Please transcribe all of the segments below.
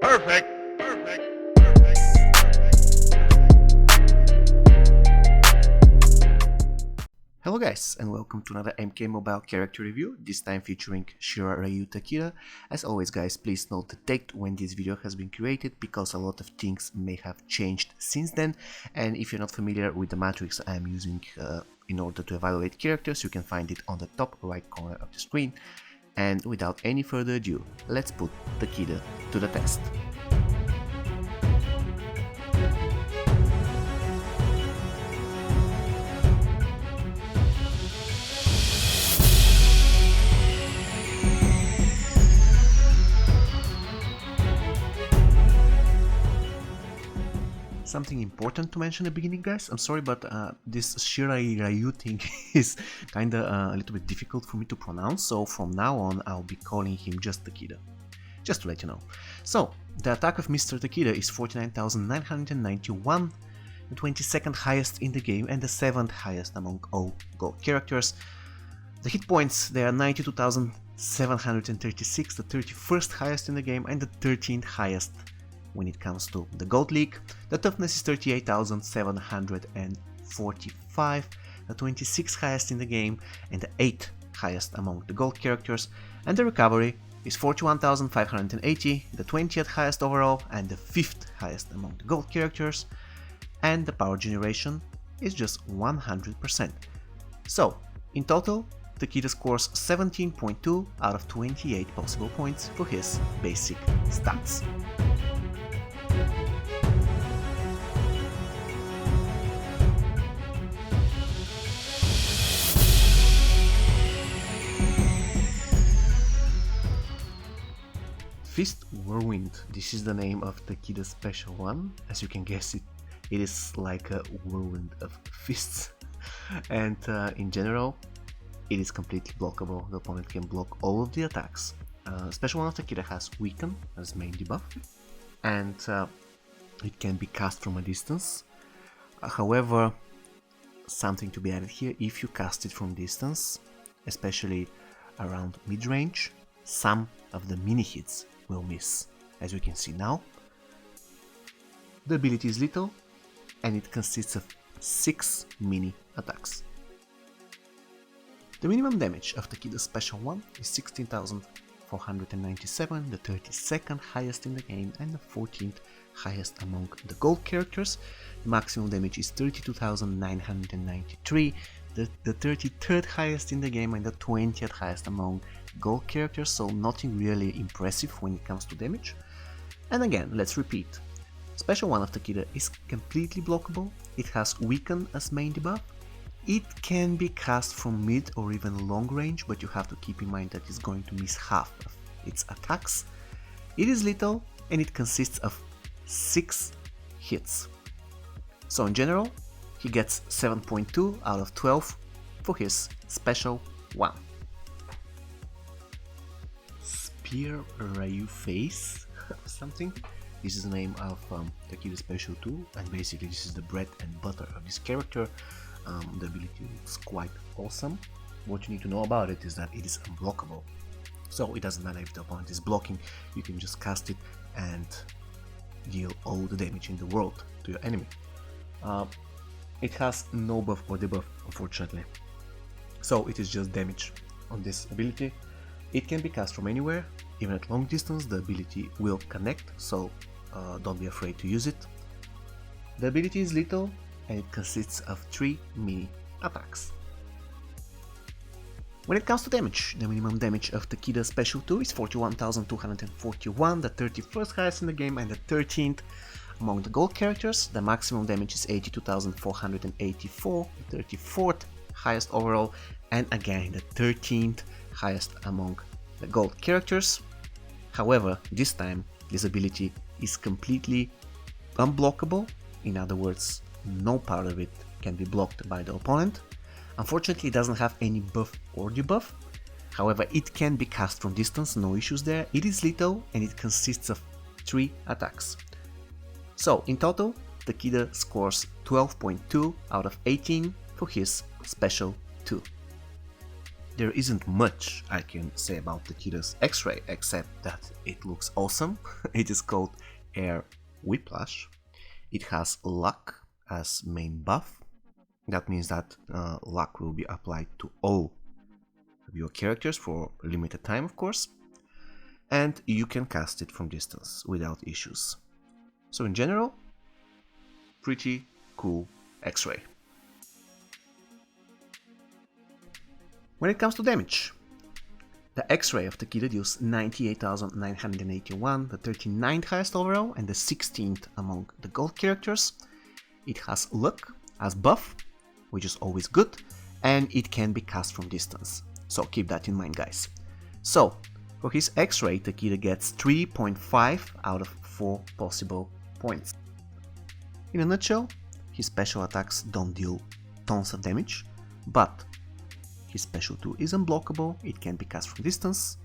Perfect. Hello guys, and welcome to another MK Mobile character review, this time featuring Shirai Ryu Takeda. As always guys, please note the date when this video has been created, because a lot of things may have changed since then, and if you're not familiar with the matrix I am using in order to evaluate characters, you can find it on the top right corner of the screen. And without any further ado, let's put Takeda to the test. Something important to mention at the beginning, guys. I'm sorry, but this Shirai Ryu thing is kinda a little bit difficult for me to pronounce, so from now on I'll be calling him just Takeda, just to let you know. So, the attack of Mr. Takeda is 49,991, the 22nd highest in the game and the 7th highest among all gold characters. The hit points, they are 92,736, the 31st highest in the game and the 13th highest when it comes to the Gold League. The toughness is 38,745, the 26th highest in the game and the 8th highest among the gold characters, and the recovery is 41,580, the 20th highest overall and the 5th highest among the gold characters, and the power generation is just 100%. So, in total, Takeda scores 17.2 out of 28 possible points for his basic stats. Fist Whirlwind, this is the name of Takeda's special one. As you can guess, it is like a whirlwind of fists. And in general, it is completely blockable. The opponent can block all of the attacks. Special one of Takeda has Weaken as main debuff, and it can be cast from a distance. However, something to be added here: if you cast it from distance, especially around mid-range, some of the mini hits will miss. As you can see now, the ability is lethal and it consists of 6 mini attacks. The minimum damage of Takeda's special one is 16,497, the 32nd highest in the game and the 14th highest among the gold characters. The maximum damage is 32,993, the 33rd highest in the game and the 20th highest among gold characters, so nothing really impressive when it comes to damage. And again, let's repeat. Special one of Takeda is completely blockable, it has Weaken as main debuff, it can be cast from mid or even long range, but you have to keep in mind that it's going to miss half of its attacks. It is lethal and it consists of 6 hits. So in general, he gets 7.2 out of 12 for his special one. Spear Ryu Face something. This is the name of Takeda's special 2, and basically this is the bread and butter of this character. The ability is quite awesome. What you need to know about it is that it is unblockable. So it doesn't matter if the opponent is blocking, you can just cast it and deal all the damage in the world to your enemy. It has no buff or debuff, unfortunately. So it is just damage on this ability. It can be cast from anywhere, even at long distance the ability will connect, so don't be afraid to use it. The ability is lethal and it consists of 3 mini attacks. When it comes to damage, the minimum damage of Takeda's special 2 is 41,241, the 31st highest in the game and the 13th among the gold characters. The maximum damage is 82,484, the 34th highest overall, and again the 13th highest among the gold characters. However, this time this ability is completely unblockable, in other words, no part of it can be blocked by the opponent. Unfortunately, it doesn't have any buff or debuff. However, it can be cast from distance, no issues there. It is lethal and it consists of 3 attacks. So in total, Takeda scores 12.2 out of 18 for his special 2. There isn't much I can say about Takeda's X-Ray except that it looks awesome. It is called Air Whiplash. It has luck as main buff. That means that luck will be applied to all of your characters for a limited time, of course, and you can cast it from distance without issues. So in general, pretty cool X-Ray. When it comes to damage, the X-Ray of Takeda deals 98,981, the 39th highest overall and the 16th among the gold characters. It has luck as buff, which is always good, and it can be cast from distance. So keep that in mind, guys. So for his X-Ray, Takeda gets 3.5 out of 4 possible points. In a nutshell, his special attacks don't deal tons of damage, but his special 2 is unblockable, it can be cast from distance,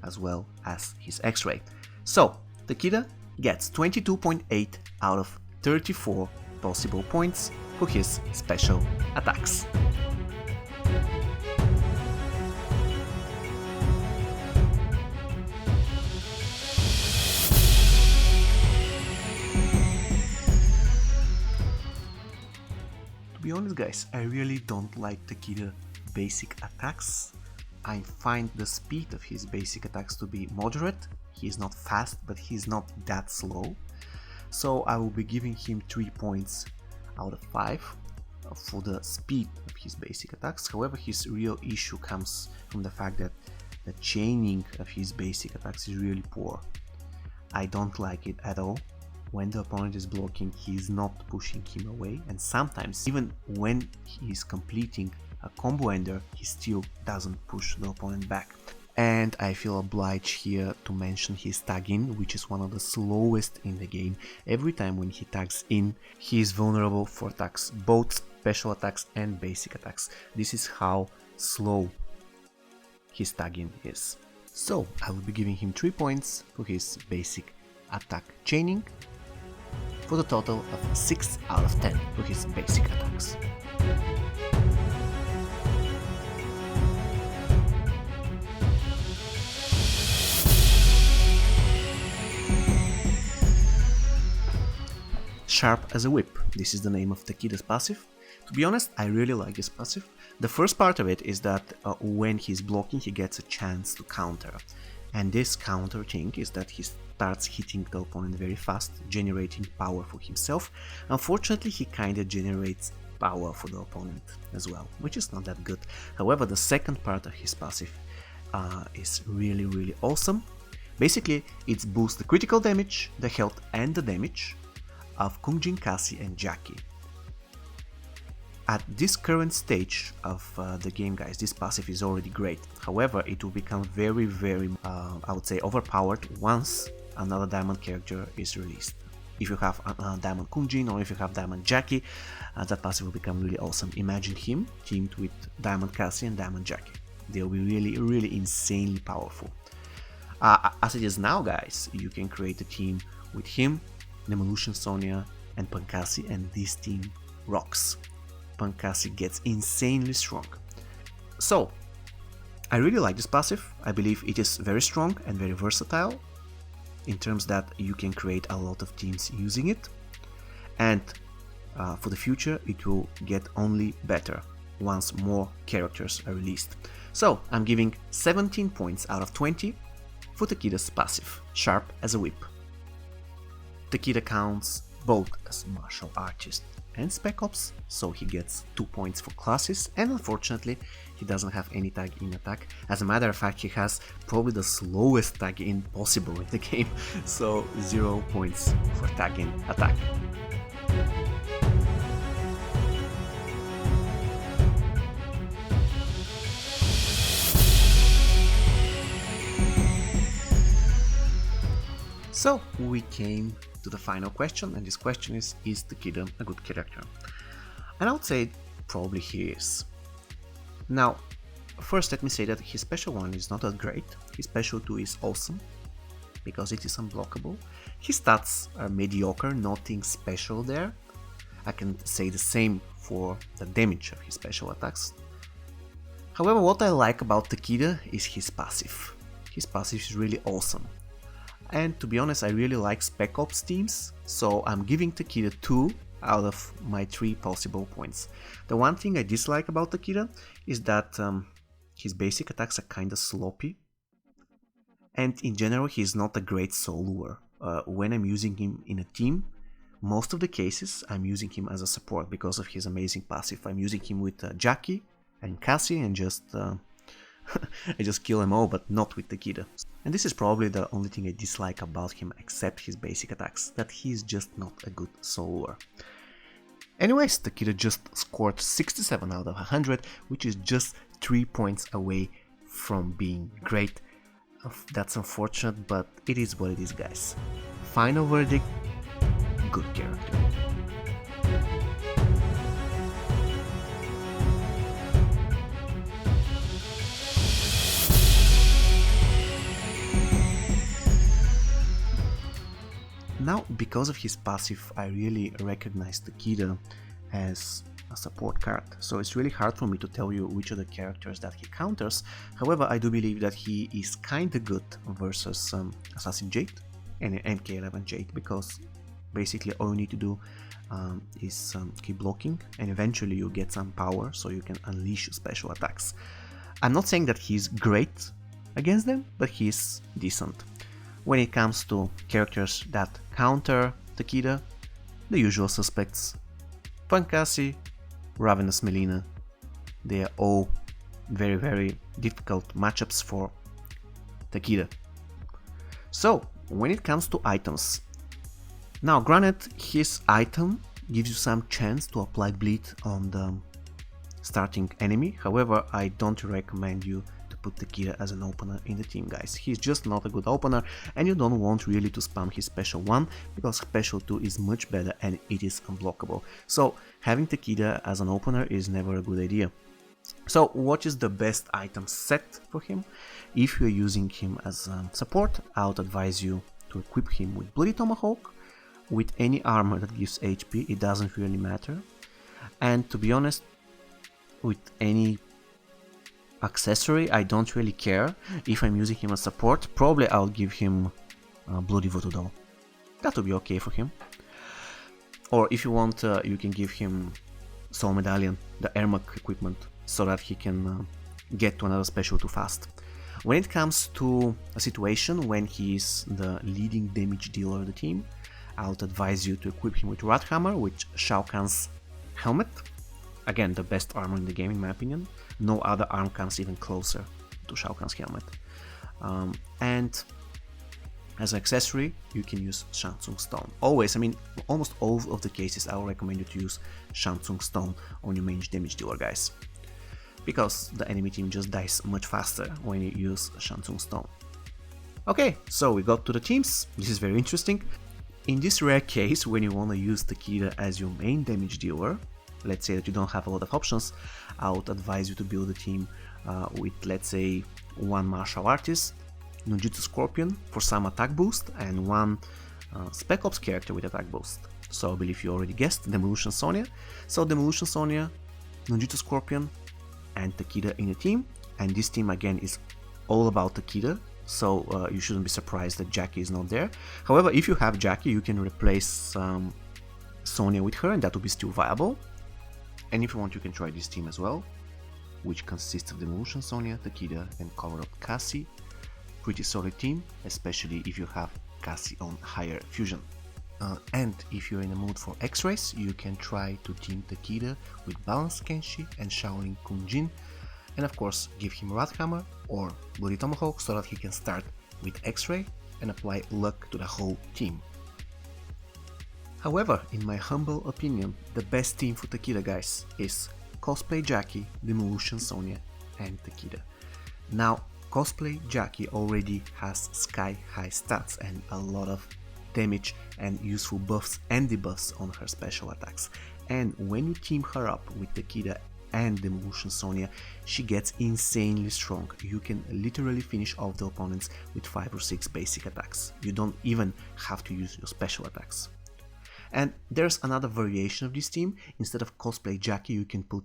as well as his X-Ray. So, Takeda gets 22.8 out of 34 possible points for his special attacks. To be honest, guys, I really don't like Takeda basic attacks. I find the speed of his basic attacks to be moderate. He is not fast, but he's not that slow. So I will be giving him 3 points out of 5 for the speed of his basic attacks. However, his real issue comes from the fact that the chaining of his basic attacks is really poor. I don't like it at all. When the opponent is blocking, he is not pushing him away, and sometimes even when he is completing a combo ender, he still doesn't push the opponent back. And I feel obliged here to mention his tag in, which is one of the slowest in the game. Every time when he tags in, he is vulnerable for attacks, both special attacks and basic attacks. This is how slow his tag in is. So I will be giving him 3 points for his basic attack chaining, for the total of 6 out of 10 for his basic attacks. Sharp as a Whip. This is the name of Takeda's passive. To be honest, I really like this passive. The first part of it is that when he's blocking, he gets a chance to counter. And this counter thing is that he starts hitting the opponent very fast, generating power for himself. Unfortunately, he kinda generates power for the opponent as well, which is not that good. However, the second part of his passive is really awesome. Basically, it boosts the critical damage, the health and the damage of Kungjin, Kasi and Jackie. At this current stage of the game, guys, this passive is already great. However, it will become very, I would say, overpowered once another diamond character is released. If you have Diamond Kungjin or if you have Diamond Jackie, that passive will become really awesome. Imagine him teamed with Diamond Kasi and Diamond Jackie. They'll be really insanely powerful. As it is now, guys, you can create a team with him, Nemelution Sonia and Pankasi, and this team rocks. Pankasi gets insanely strong. So, I really like this passive. I believe it is very strong and very versatile in terms that you can create a lot of teams using it, and for the future it will get only better once more characters are released. So I'm giving 17 points out of 20 for Takeda's passive, Sharp as a Whip. Takeda counts both as martial artist and Spec Ops, so he gets 2 points for classes, and unfortunately he doesn't have any tag in attack. As a matter of fact, he has probably the slowest tag in possible in the game, so 0 points for tag in attack. So we came to the final question, and this question is Takeda a good character? And I would say probably he is. Now, first let me say that his special 1 is not that great, his special 2 is awesome, because it is unblockable. His stats are mediocre, nothing special there. I can say the same for the damage of his special attacks. However, what I like about Takeda is his passive. His passive is really awesome. And to be honest, I really like Spec Ops teams, so I'm giving Takeda 2 out of my 3 possible points. The one thing I dislike about Takeda is that his basic attacks are kinda sloppy. And in general, he's not a great soloer. When I'm using him in a team, most of the cases I'm using him as a support because of his amazing passive. I'm using him with Jackie and Cassie and just I just kill them all, but not with Takeda. And this is probably the only thing I dislike about him except his basic attacks, that he's just not a good soloer. Anyways, Takeda just scored 67 out of 100, which is just 3 points away from being great. That's unfortunate, but it is what it is, guys. Final verdict, good character. Now, because of his passive, I really recognize Takeda as a support card, so it's really hard for me to tell you which are the characters that he counters. However, I do believe that he is kinda good versus Assassin Jade and MK11 Jade, because basically all you need to do is keep blocking and eventually you get some power so you can unleash special attacks. I'm not saying that he's great against them, but he's decent. When it comes to characters that counter Takeda, the usual suspects: Cassie, Ravenous Melina. They are all very difficult matchups for Takeda. So, when it comes to items, now granted, his item gives you some chance to apply bleed on the starting enemy. However, I don't recommend you to put Takeda as an opener in the team, guys. He's just not a good opener, and you don't want really to spam his special 1 because special 2 is much better and it is unblockable. So having Takeda as an opener is never a good idea. So what is the best item set for him? If you're using him as support, I would advise you to equip him with Bloody Tomahawk, with any armor that gives HP, it doesn't really matter. And to be honest, with any accessory, I don't really care. If I'm using him as support, probably I'll give him Bloody Voodoo Doll. That would be okay for him. Or if you want, you can give him Soul Medallion, the Airmach equipment, so that he can get to another special too fast. When it comes to a situation when he is the leading damage dealer of the team, I would advise you to equip him with Rathammer, with Shao Kahn's helmet. Again, the best armor in the game in my opinion. No other arm comes even closer to Shao Kahn's helmet. And as an accessory, you can use Shansung Stone. Always, I mean, almost all of the cases I will recommend you to use Shansung Stone on your main damage dealer, guys. Because the enemy team just dies much faster when you use Shansung Stone. Okay, so we got to the teams. This is very interesting. In this rare case, when you want to use Takeda as your main damage dealer, let's say that you don't have a lot of options, I would advise you to build a team with, let's say, one martial artist, Ninjutsu Scorpion for some attack boost, and one Spec Ops character with attack boost. So I believe you already guessed, Demolition Sonya. So Demolition Sonya, Ninjutsu Scorpion, and Takeda in a team. And this team again is all about Takeda, so you shouldn't be surprised that Jackie is not there. However, if you have Jackie, you can replace Sonya with her, and that will be still viable. And if you want, you can try this team as well, which consists of Demolition Sonya, Takeda, and Cover Up Cassie. Pretty solid team, especially if you have Cassie on higher fusion. And if you're in the mood for X-Rays, you can try to team Takeda with Balance Kenshi and Shaolin Kunjin, and of course give him Rathammer or Bloody Tomahawk so that he can start with X-Ray and apply luck to the whole team. However, in my humble opinion, the best team for Takeda, guys, is Cosplay Jackie, Demolition Sonya, and Takeda. Now, Cosplay Jackie already has sky-high stats and a lot of damage and useful buffs and debuffs on her special attacks. And when you team her up with Takeda and Demolition Sonya, she gets insanely strong. You can literally finish off the opponents with 5 or 6 basic attacks. You don't even have to use your special attacks. And there's another variation of this team. Instead of Cosplay Jackie, you can put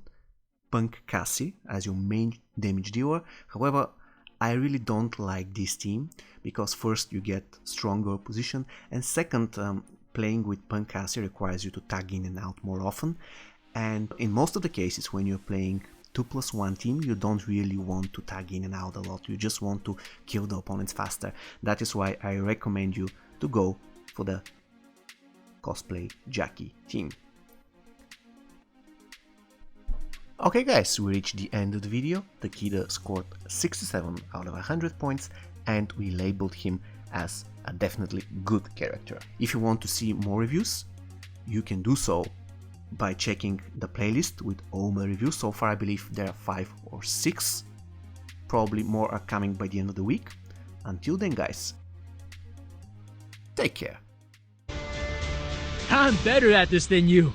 Punk Cassie as your main damage dealer. However, I really don't like this team because first you get stronger position, and second, playing with Punk Cassie requires you to tag in and out more often, and in most of the cases when you're playing 2+1 team, you don't really want to tag in and out a lot, you just want to kill the opponents faster. That is why I recommend you to go for the cosplay Jackie team. Okay guys, we reached the end of the video. Takeda scored 67 out of 100 points and we labeled him as a definitely good character. If you want to see more reviews, you can do so by checking the playlist with all my reviews. So far I believe there are 5 or 6. Probably more are coming by the end of the week. Until then guys, take care. I'm better at this than you.